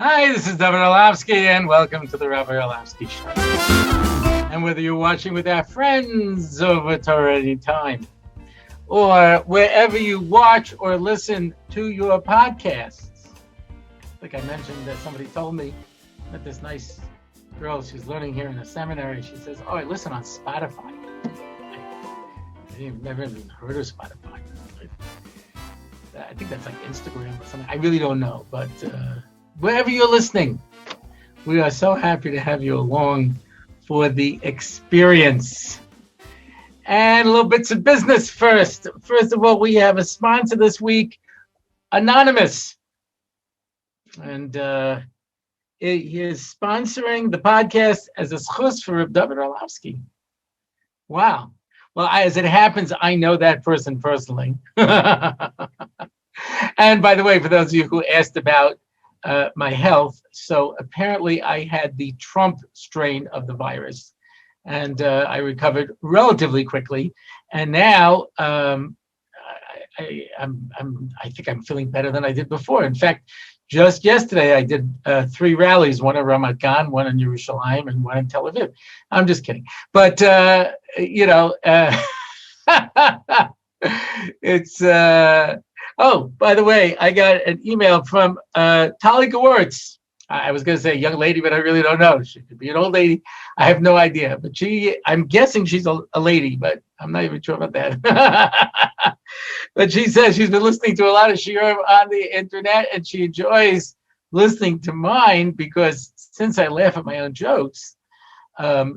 Hi, this is Dovid Orlofsky, and welcome to the Rabbi Orlofsky Show. And whether you're watching with our friends over Torah Anytime, or wherever you watch or listen to your podcasts, like I mentioned, that somebody told me that this nice girl, she's learning here in a seminary, she says, "Oh, I listen on Spotify." I've never even heard of Spotify. I think that's like Instagram or something. I really don't know, but wherever you're listening, we are so happy to have you along for the experience. And little bits of business first. First of all, we have a sponsor this week, Anonymous. And he is sponsoring the podcast as a schus for Rabbi Dovid Orlofsky. Wow. Well, as it happens, I know that person personally. And by the way, for those of you who asked about my health, so apparently I had the Trump strain of the virus, and I recovered relatively quickly. And now I think I'm feeling better than I did before. In fact, just yesterday I did 3 rallies, one in Ramat Gan, one in Yerushalayim, and one in Tel Aviv. I'm just kidding, but it's. Oh, by the way, I got an email from Tali Gewurtz. I was going to say young lady, but I really don't know. She could be an old lady. I have no idea. But I'm guessing she's a lady, but I'm not even sure about that. But she says she's been listening to a lot of shiurim on the internet, and she enjoys listening to mine because since I laugh at my own jokes,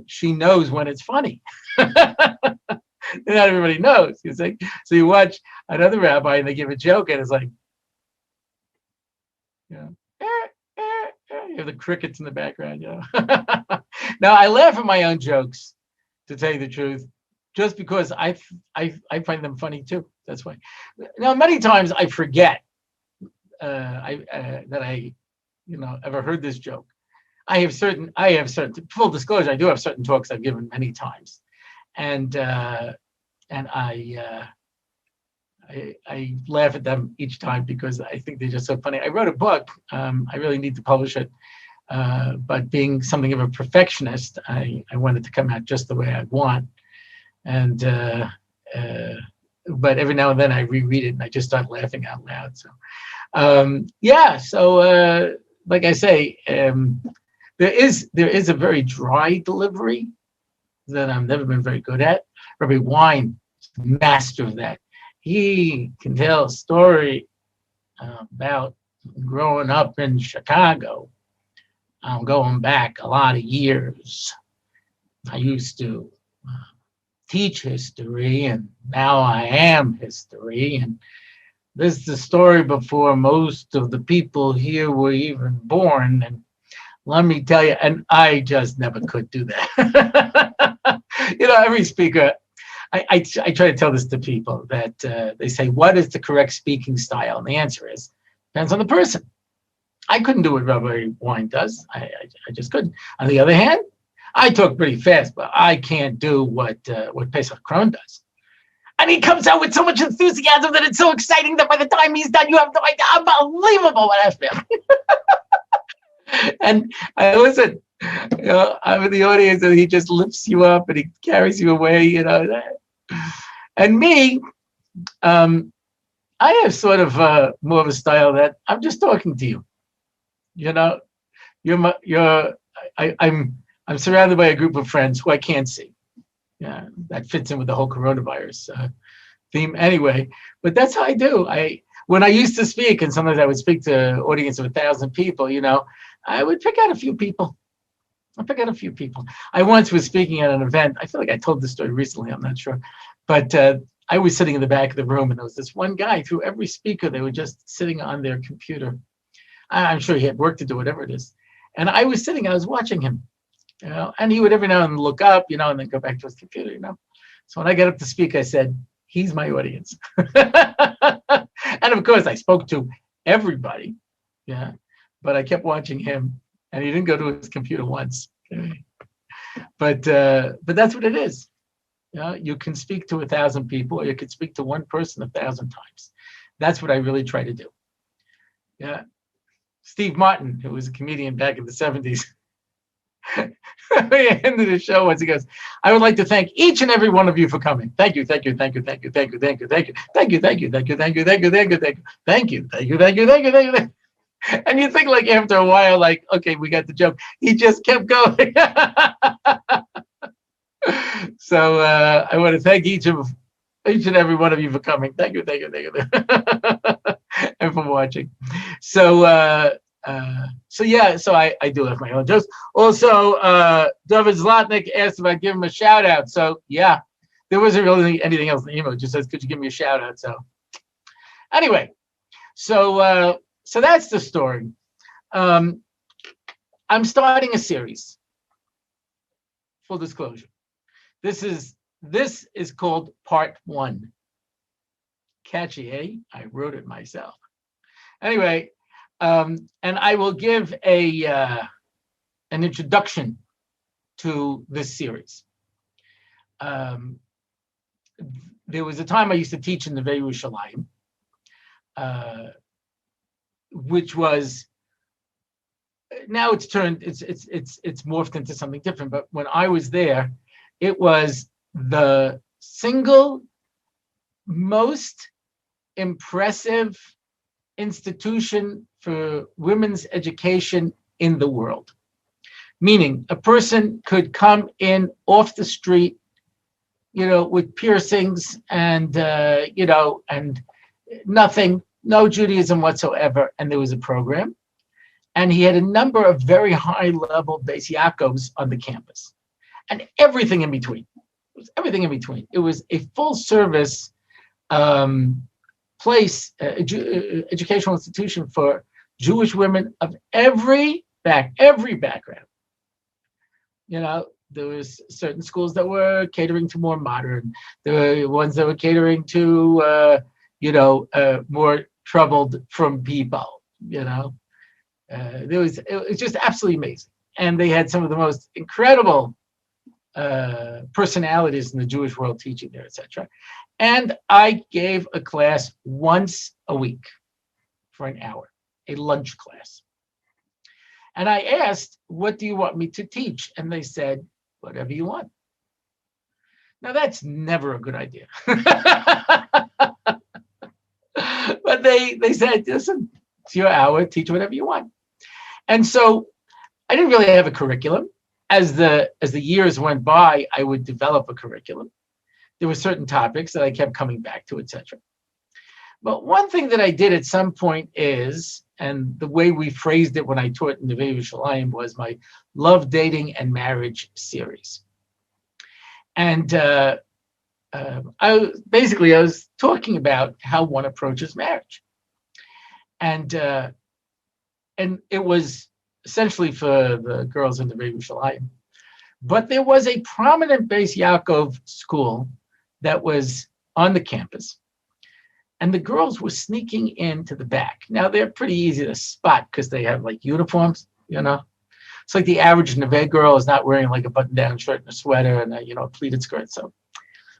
she knows when it's funny. Not everybody knows. You see? So you watch another rabbi and they give a joke and it's like, you have the crickets in the background. Now I laugh at my own jokes, to tell you the truth, just because I find them funny too. That's why. Now many times I forget that I ever heard this joke. I have certain full disclosure. I do have certain talks I've given many times. And I laugh at them each time because I think they're just so funny. I wrote a book. I really need to publish it. But being something of a perfectionist, I wanted to come out just the way I want. And but every now and then I reread it and I just start laughing out loud. So So like I say, there is a very dry delivery that I've never been very good at. Rabbi Wine, master of that. He can tell a story about growing up in Chicago. I'm going back a lot of years. I used to teach history, and now I am history. And this is the story before most of the people here were even born. And let me tell you, and I just never could do that. Every speaker, I try to tell this to people that they say, what is the correct speaking style? And the answer is, depends on the person. I couldn't do what Rabbi Wine does. I just couldn't. On the other hand, I talk pretty fast, but I can't do what Pesach Krohn does. And he comes out with so much enthusiasm that it's so exciting that by the time he's done, you have no idea. Unbelievable what I feel. And I listen, I'm in the audience and he just lifts you up and he carries you away, And me, I have sort of more of a style that I'm just talking to you. I'm surrounded by a group of friends who I can't see. Yeah, that fits in with the whole coronavirus theme anyway. But that's how I do. When I used to speak, and sometimes I would speak to an audience of 1,000 people, I would pick out a few people. I once was speaking at an event. I feel like I told this story recently. I'm not sure. But I was sitting in the back of the room, and there was this one guy. Through every speaker, they were just sitting on their computer. I'm sure he had work to do, whatever it is. And I was watching him, and he would every now and then look up, and then go back to his computer, So when I got up to speak, I said, he's my audience. And of course, I spoke to everybody. Yeah. But I kept watching him, and he didn't go to his computer once. Okay. But that's what it is. You can speak to 1,000 people, or you can speak to one person 1,000 times. That's what I really try to do. Yeah. Steve Martin, who was a comedian back in the 70s. The end of the show once he goes, I would like to thank each and every one of you for coming. Thank you, thank you, thank you, thank you, thank you, thank you, thank you, thank you, thank you, thank you, thank you, thank you, thank you, thank you, thank you, thank you, thank you, thank you, thank you. And you think like after a while, like, okay, we got the joke. He just kept going. So I want to thank each and every one of you for coming. Thank you, thank you, thank you, and for watching. So so I do have my own jokes. Also, Dovid Zlotnick asked if I'd give him a shout out. So yeah, there wasn't really anything else in the email. It just says, could you give me a shout out? So anyway, so that's the story. I'm starting a series. Full disclosure. This is called Part 1. Catchy, eh? I wrote it myself. Anyway, and I will give an introduction to this series. There was a time I used to teach in the Yerushalayim, which was, now it's morphed into something different. But when I was there, it was the single most impressive institution for women's education in the world. Meaning a person could come in off the street, with piercings and, and nothing, no Judaism whatsoever. And there was a program. And he had a number of very high-level Beis Yaakovs on the campus. And everything in between. It was everything in between. It was a full-service place, educational institution for Jewish women of every background. There was certain schools that were catering to more modern. There were ones that were catering to, more troubled from people. It was just absolutely amazing, and they had some of the most incredible personalities in the Jewish world teaching there, etc. And I gave a class once a week for an hour, a lunch class. And I asked, what do you want me to teach? And they said, whatever you want. Now that's never a good idea. But they said, listen, it's your hour, teach whatever you want. And so I didn't really have a curriculum. As the years went by, I would develop a curriculum. There were certain topics that I kept coming back to, etc. But one thing that I did at some point is, and the way we phrased it when I taught in the Yerushalayim, was my Love, Dating, and Marriage series. And I was talking about how one approaches marriage. And it was essentially for the girls in the Yerushalayim. But there was a prominent Beis Yaakov school that was on the campus. And the girls were sneaking into the back. Now, they're pretty easy to spot because they have like uniforms, It's like the average Neve girl is not wearing like a button-down shirt and a sweater and a pleated skirt. So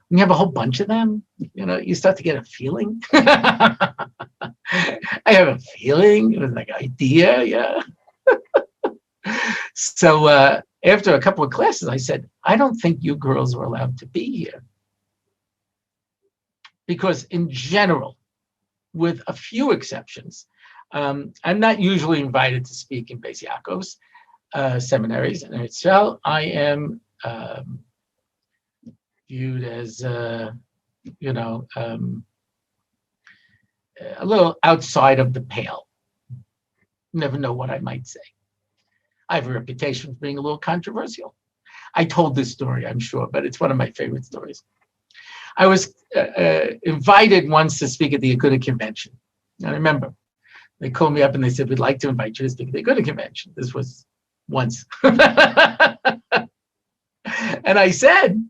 when you have a whole bunch of them, you start to get a feeling. I have a feeling, it was like idea, yeah. So after a couple of classes, I said, I don't think you girls are allowed to be here. Because in general, with a few exceptions, I'm not usually invited to speak in Beis Yaakov's seminaries. And so I am viewed as, a little outside of the pale. Never know what I might say. I have a reputation for being a little controversial. I told this story, I'm sure, but it's one of my favorite stories. I was invited once to speak at the Aguda convention. I remember they called me up and they said, we'd like to invite you to speak at the Aguda convention. This was once. And I said,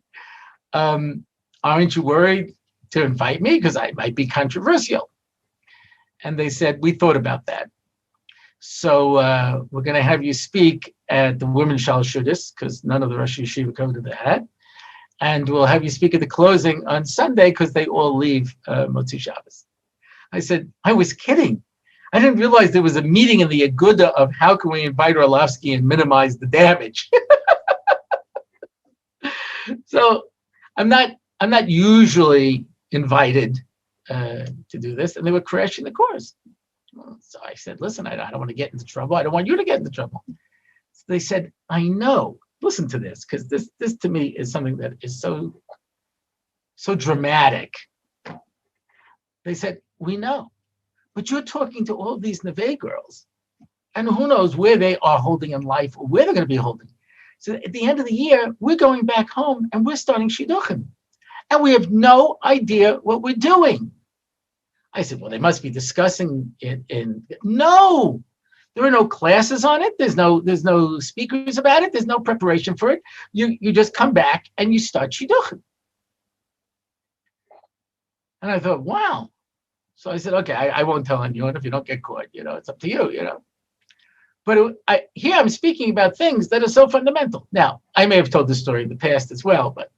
aren't you worried to invite me? Because I might be controversial. And they said, we thought about that. So we're going to have you speak at the Women's Shal Shidduch, because none of the Rosh Yeshiva go to that. And we'll have you speak at the closing on Sunday because they all leave Motzi Shabbos. I said, I was kidding. I didn't realize there was a meeting in the Aguda of how can we invite Orlofsky and minimize the damage. So I'm not usually invited to do this, and they were crashing the course. So I said, listen, I don't want to get into trouble. I don't want you to get into trouble. So they said, I know. Listen to this, because this to me is something that is so dramatic. They said, we know, but you're talking to all of these Neve girls, and who knows where they are holding in life or where they're going to be holding. So at the end of the year, we're going back home and we're starting Shidduchim, and we have no idea what we're doing. I said, well, they must be discussing it no. There are no classes on it. There's no speakers about it. There's no preparation for it. You just come back and you start Shidduchim. And I thought, wow. So I said, okay, I won't tell anyone if you don't get caught. It's up to you. But here I'm speaking about things that are so fundamental. Now, I may have told this story in the past as well, but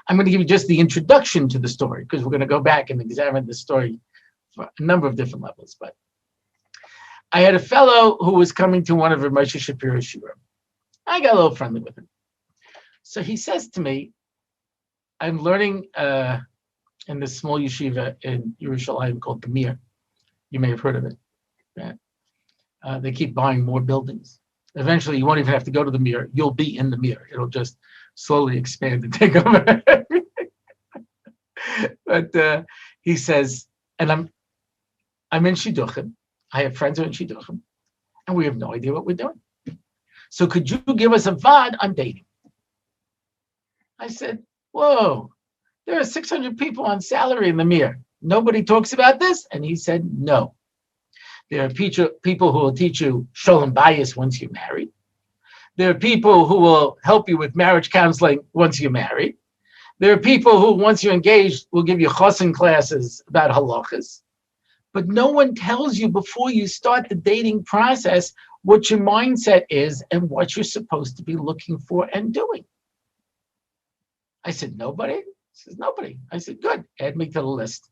I'm going to give you just the introduction to the story, because we're going to go back and examine the story for a number of different levels. But I had a fellow who was coming to one of Rav Moshe Shapiro's shiurim. I got a little friendly with him. So he says to me, I'm learning in this small yeshiva in Yerushalayim called the Mir. You may have heard of it. Yeah. They keep buying more buildings. Eventually, you won't even have to go to the Mir. You'll be in the Mir. It'll just slowly expand and take over everything. But he says, and I'm in Shidduchim. I have friends who are in Shidduchim, and we have no idea what we're doing. So could you give us a VAD on dating? I said, whoa, there are 600 people on salary in the Mir. Nobody talks about this? And he said, no. There are people who will teach you shalom bayis once you're married. There are people who will help you with marriage counseling once you're married. There are people who, once you're engaged, will give you chosin classes about halachas. But no one tells you before you start the dating process what your mindset is and what you're supposed to be looking for and doing. I said, nobody? He says, nobody. I said, good, add me to the list.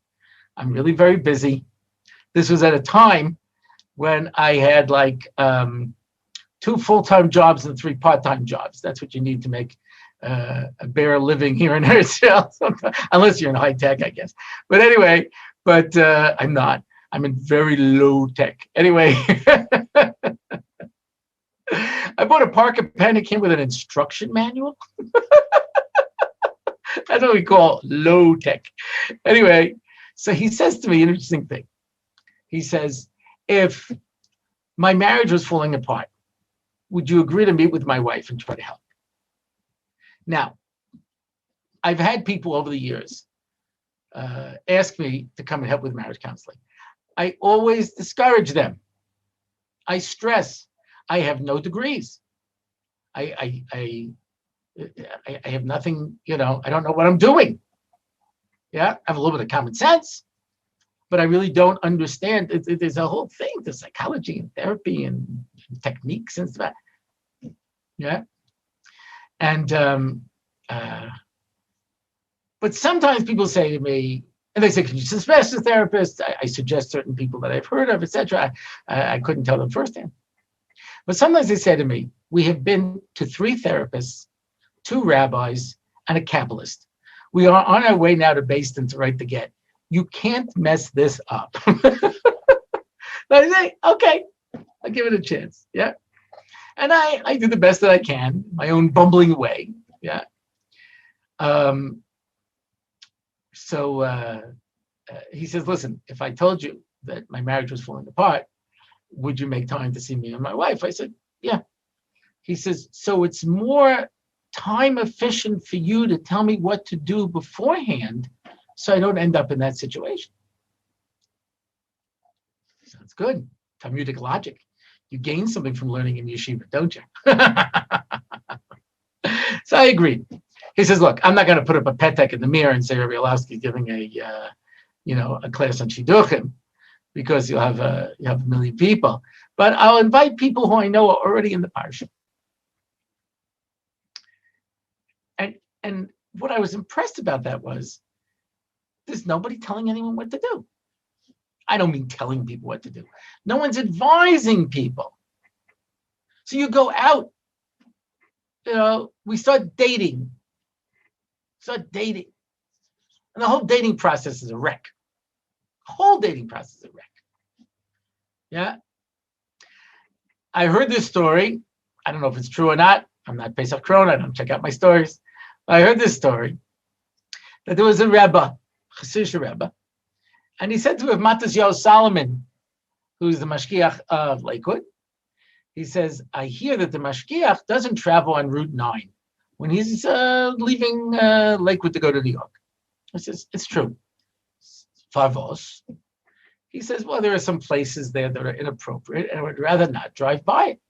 I'm really very busy. This was at a time when I had like 2 full-time jobs and 3 part-time jobs. That's what you need to make a bare living here in Israel, unless you're in high tech, I guess. But anyway, I'm not. I'm in very low tech. Anyway, I bought a Parker pen. It came with an instruction manual. That's what we call low tech. Anyway, so he says to me an interesting thing. He says, if my marriage was falling apart, would you agree to meet with my wife and try to help? Now, I've had people over the years ask me to come and help with marriage counseling. I always discourage them. I stress, I have no degrees. I have nothing, I don't know what I'm doing. Yeah, I have a little bit of common sense, but I really don't understand. There's a whole thing, the psychology and therapy and techniques and stuff. Yeah. And, but sometimes people say to me, and they say, can you suggest a therapist? I suggest certain people that I've heard of, etc. I couldn't tell them firsthand. But sometimes they say to me, we have been to 3 therapists, 2 rabbis, and a Kabbalist. We are on our way now to Basin to write the get. You can't mess this up. I say, okay, I'll give it a chance. Yeah. And I do the best that I can, my own bumbling way. Yeah. So he says, listen, if I told you that my marriage was falling apart, would you make time to see me and my wife? I said, yeah. He says, so it's more time efficient for you to tell me what to do beforehand so I don't end up in that situation. Sounds good. Talmudic logic. You gain something from learning in yeshiva, don't you? So I agreed. He says, look, I'm not going to put up a petek in the mirror and say Rabbi Orlofsky is giving a class on Shidduchim, because you'll have a million people. But I'll invite people who I know are already in the parsha. And what I was impressed about that was there's nobody telling anyone what to do. I don't mean telling people what to do. No one's advising people. So you go out, we start dating. And the whole dating process is a wreck. Yeah. I heard this story. I don't know if it's true or not. I'm not Pesach Kron. I don't check out my stories. But I heard this story that there was a Rebbe, Chassidish Rebbe, and he said to Rav Matisyahu Solomon, who's the Mashgiach of Lakewood, he says, I hear that the Mashgiach doesn't travel on Route 9 when he's leaving Lakewood to go to New York. I says, it's true. Favos. He says, well, there are some places there that are inappropriate and I would rather not drive by it.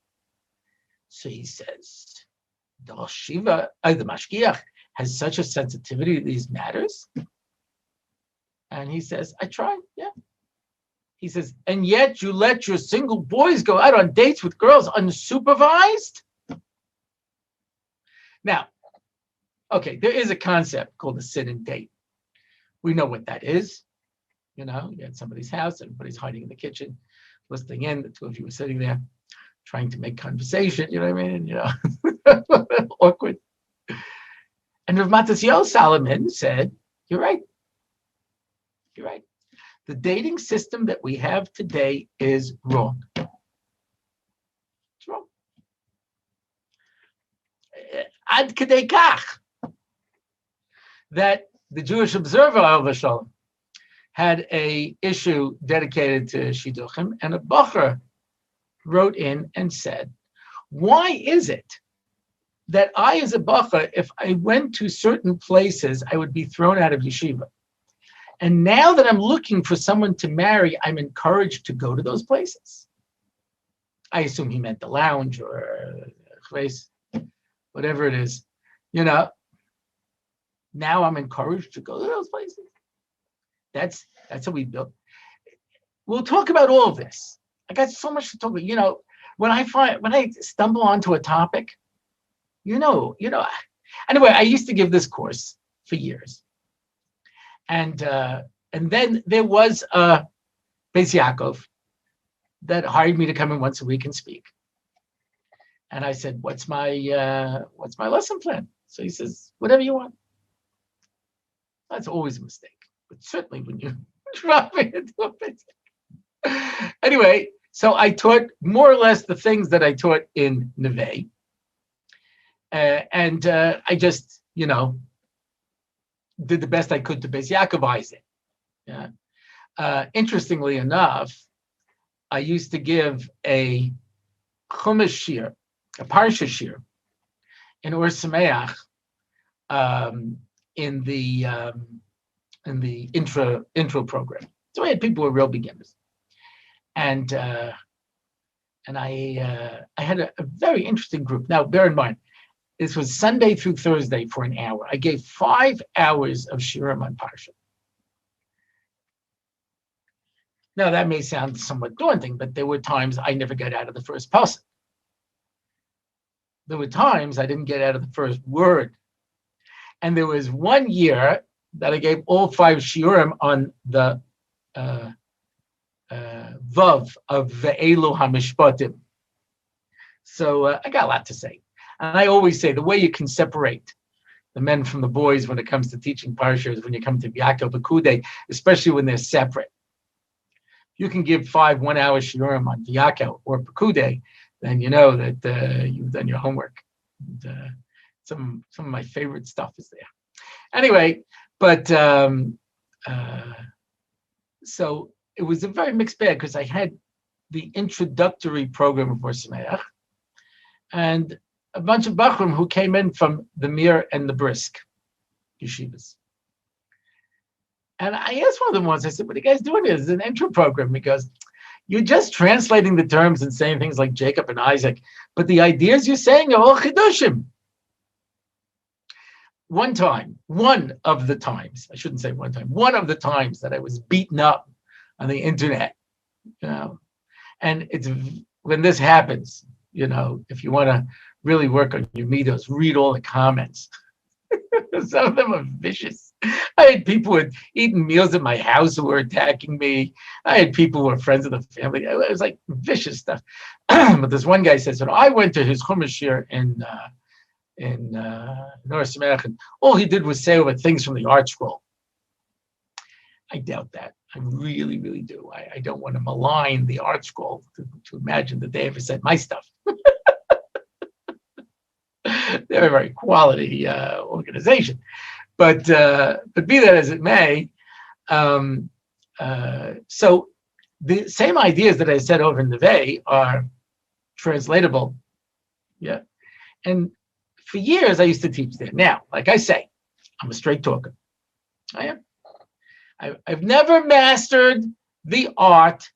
So he says, the Mashgiach has such a sensitivity to these matters. And he says, I try, yeah. He says, and yet you let your single boys go out on dates with girls unsupervised? Now, okay, there is a concept called a sit-in date. We know what that is. You're at somebody's house, everybody's hiding in the kitchen, listening in, the two of you are sitting there, trying to make conversation, you know what I mean? Awkward. And Rav Matisyahu Solomon said, you're right. The dating system that we have today is wrong. It's wrong. Ad kedei kach, that the Jewish Observer, Shalom, had a issue dedicated to Shidduchim, and a bacher wrote in and said, why is it that I, as a bacher, if I went to certain places, I would be thrown out of yeshiva? And now that I'm looking for someone to marry, I'm encouraged to go to those places. I assume he meant the lounge or whatever it is. Now I'm encouraged to go to those places. That's how we built. We'll talk about all of this. I got so much to talk about. When I stumble onto a topic, anyway, I used to give this course for years. And then there was a Beis Yaakov that hired me to come in once a week and speak. And I said, what's my lesson plan? So he says, whatever you want. That's always a mistake, but certainly when you drop it into a Beis. Anyway, so I taught more or less the things that I taught in Neve. And I just, did the best I could to Beis Yaakovize it. Yeah. Interestingly enough, I used to give a Chumash shir, a Parsha shir, in Or Sameach, in the intro program. So I had people who were real beginners, and I had a very interesting group. Now, bear in mind, this was Sunday through Thursday for an hour. I gave 5 hours of shiurim on Parsha. Now, that may sound somewhat daunting, but there were times I never got out of the first pasuk. There were times I didn't get out of the first word. And there was one year that I gave all 5 shiurim on the Vav of Ve'elu HaMishpatim. So I got a lot to say. And I always say the way you can separate the men from the boys when it comes to teaching Parsha is when you come to yaakov Pekude, especially when they're separate. You can give 5 1-hour shiurim on yaakov or Pekude, then you know that you've done your homework. And, some of my favorite stuff is there. Anyway, but so it was a very mixed bag because I had the introductory program of Or Sameach and a bunch of Bachrim who came in from the Mir and the Brisk yeshivas. And I asked one of them once, I said, what are you guys doing here? This is an intro program because you're just translating the terms and saying things like Jacob and Isaac, but the ideas you're saying are all Chidushim. One of the times that I was beaten up on the internet, and it's when this happens, if you want to really work on your midos, read all the comments. Some of them are vicious. I had people who had eaten meals at my house who were attacking me. I had people who were friends of the family. It was like vicious stuff. But this one guy says, I went to his chumash here in North America, and all he did was say over things from the art scroll. I doubt that. I really, really do. I don't want to malign the art scroll to imagine that they ever said my stuff. They're a very quality organization. But be that as it may, so the same ideas that I said over in the Vey are translatable. Yeah. And for years, I used to teach there. Now, like I say, I'm a straight talker. I am. I've never mastered the art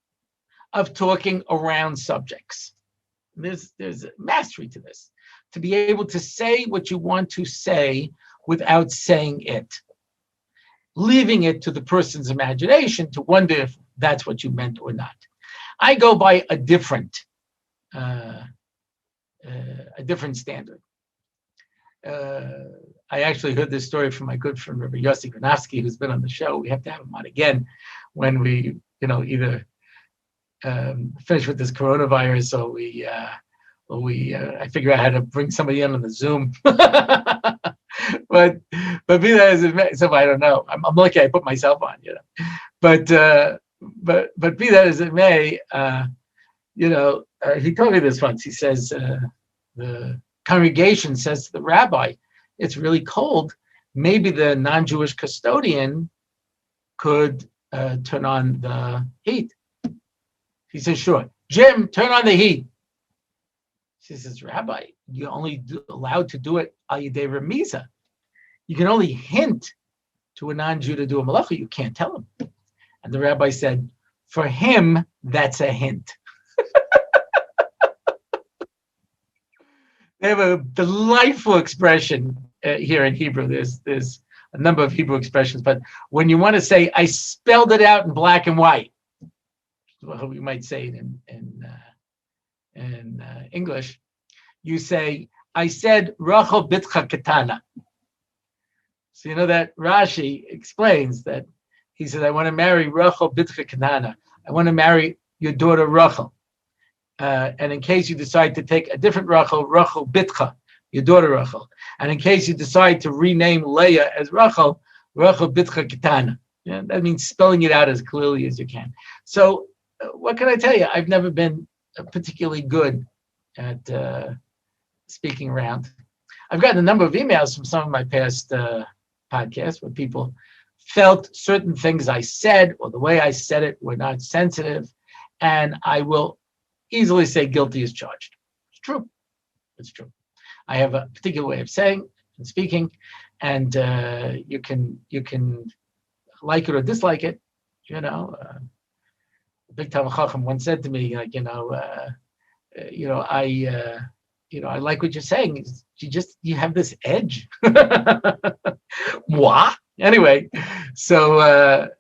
of talking around subjects. There's a mastery to this, to be able to say what you want to say without saying it, leaving it to the person's imagination to wonder if that's what you meant or not. I go by a different standard. I actually heard this story from my good friend Rabbi R Orlofsky, who's been on the show. We have to have him on again when we, either finish with this coronavirus or I figure out how to bring somebody in on the Zoom. but be that as it may, so I don't know. I'm lucky I put myself on, But be that as it may, he told me this once. He says the congregation says to the rabbi, "It's really cold. Maybe the non-Jewish custodian could turn on the heat." He says, "Sure. Jim, turn on the heat." She says, "Rabbi, you're only allowed to do it al yedei remiza. You can only hint to a non-Jew to do a malacha. You can't tell him." And the rabbi said, "For him, that's a hint." They have a delightful expression here in Hebrew. There's a number of Hebrew expressions, but when you want to say, "I spelled it out in black and white," well, we might say it in English, you say, "I said Rachel bitcha ketana." So you know that Rashi explains that he says, "I want to marry Rachel bitcha ketana. I want to marry your daughter Rachel. And in case you decide to take a different Rachel, Rachel bitcha, your daughter Rachel. And in case you decide to rename Leah as Rachel, Rachel bitcha ketana." Yeah, that means spelling it out as clearly as you can. So what can I tell you? I've never been particularly good at speaking around. I've gotten a number of emails from some of my past podcasts where people felt certain things I said or the way I said it were not sensitive, and I will easily say guilty as charged. It's true. It's true. I have a particular way of saying and speaking, and you can like it or dislike it. Big Talmid Chacham once said to me, I like what you're saying. You have this edge. What? Anyway, so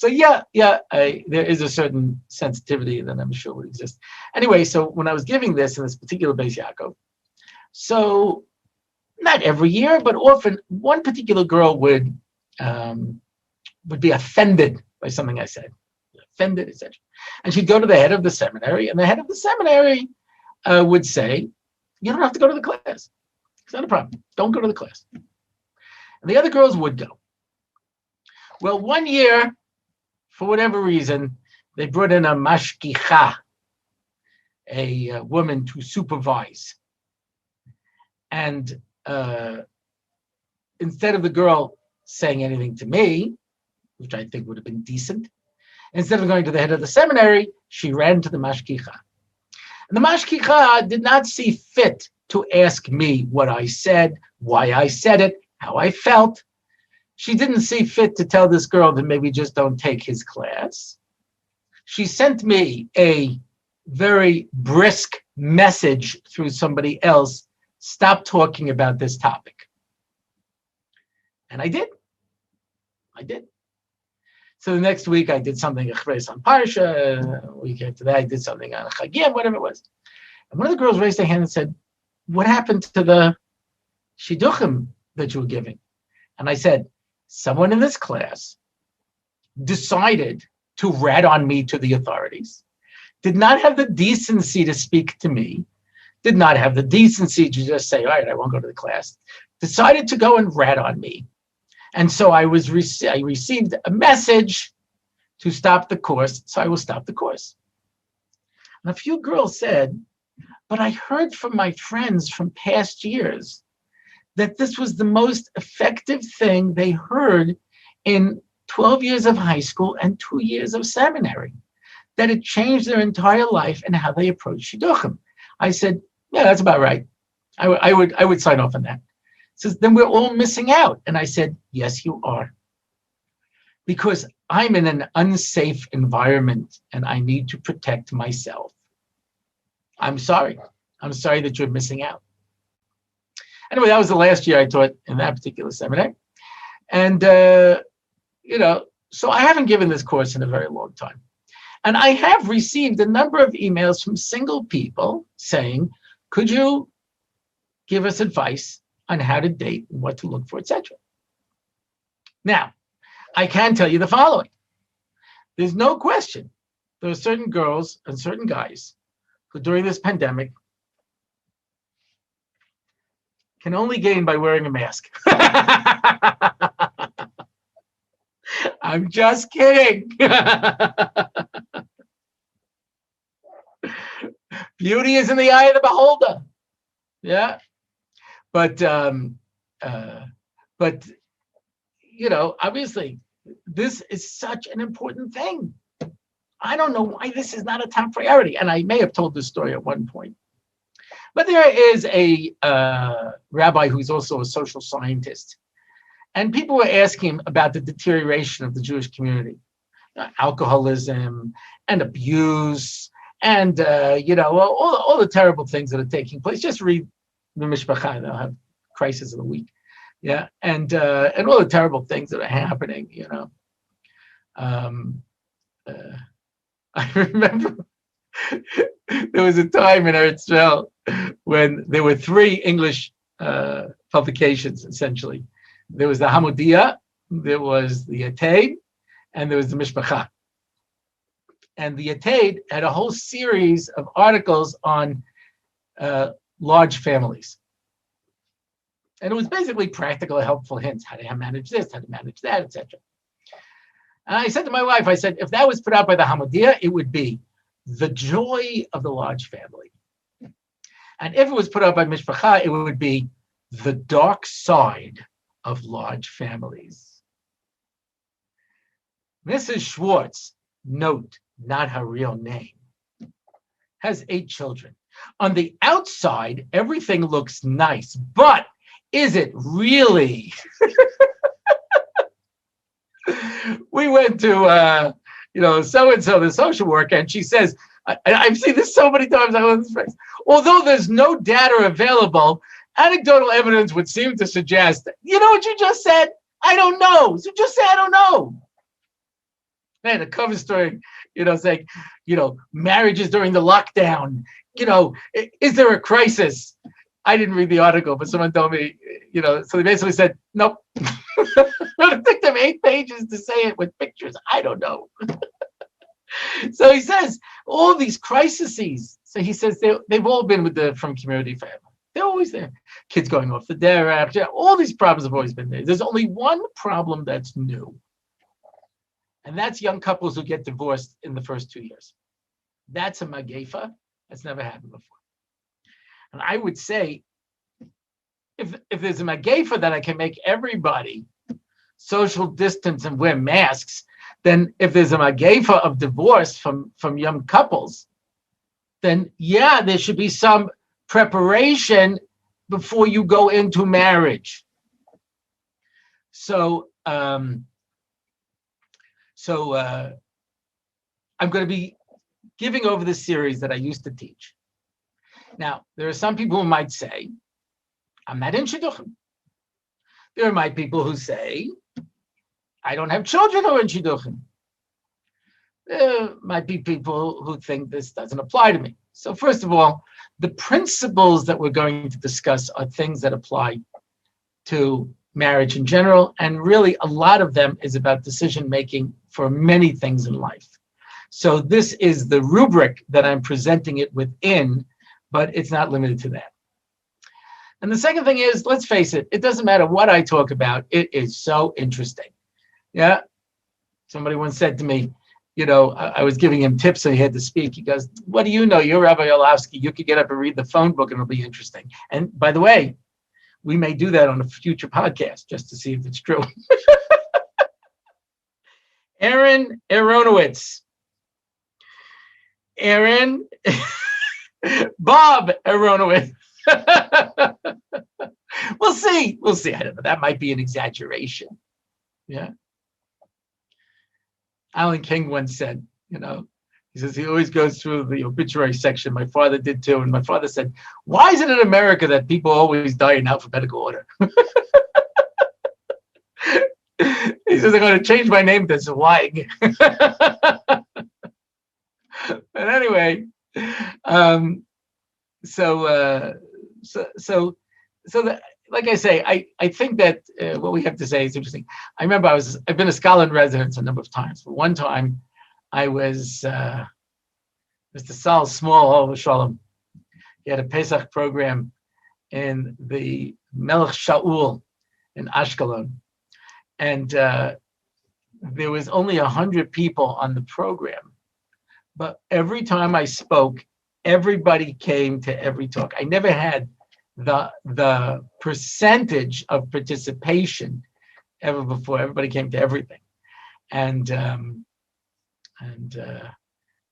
yeah, there is a certain sensitivity that I'm sure would exist. Anyway, so when I was giving this in this particular Beis Yaakov, so not every year, but often one particular girl would be offended by something I said. Offended, etc. And she'd go to the head of the seminary, and the head of the seminary would say, "You don't have to go to the class. It's not a problem. Don't go to the class." And the other girls would go. Well, one year, for whatever reason, they brought in a mashkicha, a woman to supervise. And instead of the girl saying anything to me, which I think would have been decent, instead of going to the head of the seminary, she ran to the mashkicha. And the mashkicha did not see fit to ask me what I said, why I said it, how I felt. She didn't see fit to tell this girl that maybe just don't take his class. She sent me a very brisk message through somebody else: "Stop talking about this topic." And I did. So the next week I did something on Parsha. A week after that I did something on Chagim, whatever it was. And one of the girls raised her hand and said, "What happened to the Shidduchim that you were giving. And I said, someone in this class decided to rat on me to the authorities, did not have the decency to speak to me, did not have the decency to just say, all right, I won't go to the class, decided to go and rat on me. And so I received a message to stop the course, so I will stop the course. And a few girls said, but I heard from my friends from past years that this was the most effective thing they heard in 12 years of high school and 2 years of seminary, that it changed their entire life and how they approach Shidduchim. I said, yeah, that's about right. I would sign off on that. Says, then we're all missing out. And I said, yes, you are. Because I'm in an unsafe environment and I need to protect myself. I'm sorry. I'm sorry that you're missing out. Anyway, that was the last year I taught in that particular seminary. And, so I haven't given this course in a very long time. And I have received a number of emails from single people saying, could you give us advice on how to date and what to look for, etc. Now, I can tell you the following. There's no question there are certain girls and certain guys who during this pandemic can only gain by wearing a mask. I'm just kidding. Beauty is in the eye of the beholder. Yeah. But obviously, this is such an important thing. I don't know why this is not a top priority. And I may have told this story at one point. But there is a rabbi who's also a social scientist. And people were asking him about the deterioration of the Jewish community, alcoholism and abuse, and all the terrible things that are taking place. Just read the Mishpacha; they'll have crisis of the week, yeah, and all the terrible things that are happening. I remember there was a time in Eretz Yisrael when there were 3 English publications essentially. There was the Hamodia, there was the Yateid, and there was the Mishpacha. And the Yateid had a whole series of articles on large families. And it was basically practical, helpful hints, how to manage this, how to manage that, etc. And I said to my wife, I said, if that was put out by the Hamodia, it would be the joy of the large family. And if it was put out by Mishpacha, it would be the dark side of large families. Mrs. Schwartz, note, not her real name, has 8 children. On the outside, everything looks nice, but is it really? We went to, so-and-so, the social worker, and she says, I've seen this so many times, I love this phrase. Although there's no data available, anecdotal evidence would seem to suggest, you know what you just said? I don't know. So just say, I don't know. Man, the cover story, saying, marriages during the lockdown, is there a crisis? I didn't read the article, but someone told me, so they basically said, nope. It took them 8 pages to say it with pictures. I don't know. So he says, all these crises. So he says they've all been from community family. They're always there. Kids going off the derech, all these problems have always been there. There's only one problem that's new. And that's young couples who get divorced in the first 2 years. That's a magefa. That's never happened before. And I would say, if there's a magefa that I can make everybody social distance and wear masks, then if there's a magefa of divorce from young couples, then yeah, there should be some preparation before you go into marriage. So I'm going to be giving over the series that I used to teach. Now, there are some people who might say, I'm not in Shidduchim. There might be people who say, I don't have children who are in Shidduchim. There might be people who think this doesn't apply to me. So first of all, the principles that we're going to discuss are things that apply to marriage in general. And really, a lot of them is about decision making for many things in life. So this is the rubric that I'm presenting it within, but it's not limited to that. And the second thing is, let's face it, it doesn't matter what I talk about. It is so interesting. Yeah. Somebody once said to me, I was giving him tips so he had to speak. He goes, what do you know? You're Rabbi Orlofsky. You could get up and read the phone book and it'll be interesting. And by the way, we may do that on a future podcast just to see if it's true. Aaron Aronowitz. Aaron Bob Aronowitz. We'll see. I don't know. That might be an exaggeration. Yeah. Alan King once said, he says he always goes through the obituary section. My father did too. And my father said, why is it in America that people always die in alphabetical order? He says, I'm going to change my name to Zweig. But anyway, so that, like I say, I think that what we have to say is interesting. I remember I've been a scholar in residence a number of times. But one time I was Mr. Sal Small, Shalom. He had a Pesach program in the Melech Shaul in Ashkelon. And there was only 100 people on the program. But every time I spoke, everybody came to every talk. I never had the percentage of participation ever before. Everybody came to everything, and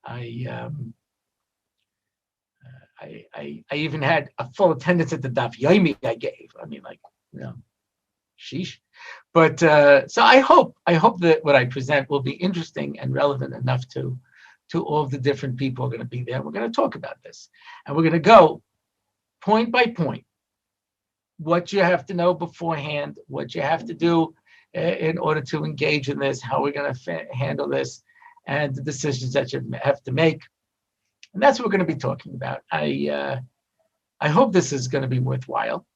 I even had a full attendance at the Daf Yomi I gave. I mean, sheesh. But so I hope that what I present will be interesting and relevant enough to all of the different people who are going to be there. We're going to talk about this, and we're going to go point by point, what you have to know beforehand, what you have to do in order to engage in this, how we're going to handle this, and the decisions that you have to make. And that's what we're going to be talking about. I hope this is going to be worthwhile.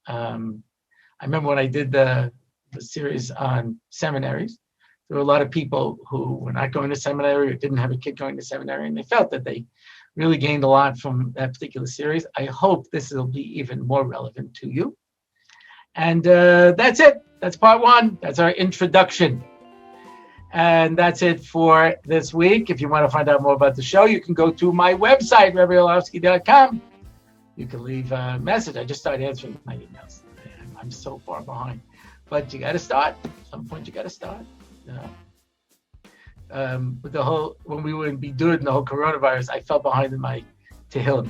I remember when I did the series on seminaries, there were a lot of people who were not going to seminary or didn't have a kid going to seminary, and they felt that they really gained a lot from that particular series. I hope this will be even more relevant to you. And that's it. That's part one. That's our introduction. And that's it for this week. If you want to find out more about the show, you can go to my website, RabbiOrlofsky.com. You can leave a message. I just started answering my emails. I'm so far behind. But you got to start. At some point, you got to start. With the whole, when we would be doing the whole coronavirus, I fell behind in my Tehillim.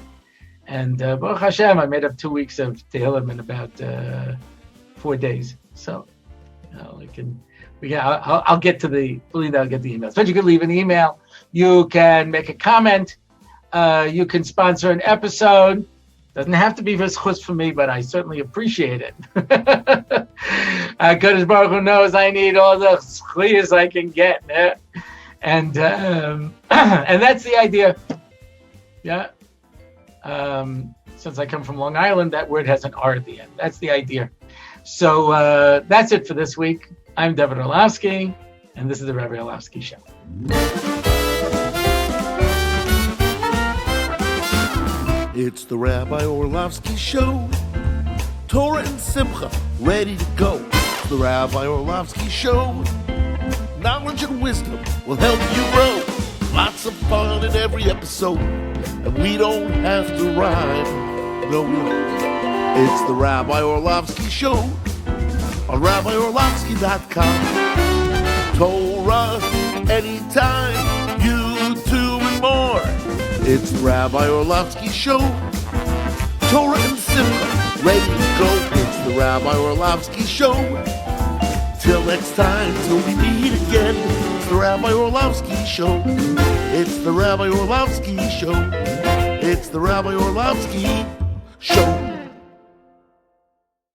And Baruch Hashem, I made up 2 weeks of Tehillim in about 4 days. So, I'll get to I'll get the emails. But you can leave an email. You can make a comment. You can sponsor an episode. Doesn't have to be chus for me, but I certainly appreciate it. Kadosh Baruch Hu knows I need all the chiyas I can get. And that's the idea. Yeah. Since I come from Long Island, that word has an R at the end. That's the idea. So that's it for this week. I'm Dovid Orlofsky, and this is the Rabbi Orlofsky Show. It's the Rabbi Orlofsky Show. Torah and Simcha, ready to go. It's the Rabbi Orlofsky Show. Knowledge and wisdom will help you grow. Lots of fun in every episode, and we don't have to rhyme. No, we don't. It's the Rabbi Orlofsky Show on RabbiOrlofsky.com. Torah anytime, YouTube and more. It's the Rabbi Orlofsky Show. Torah and Simcha, ready to go. It's the Rabbi Orlofsky Show. Till next time, till we meet again. It's the Rabbi Orlofsky Show. It's the Rabbi Orlofsky Show. It's the Rabbi Orlofsky Show.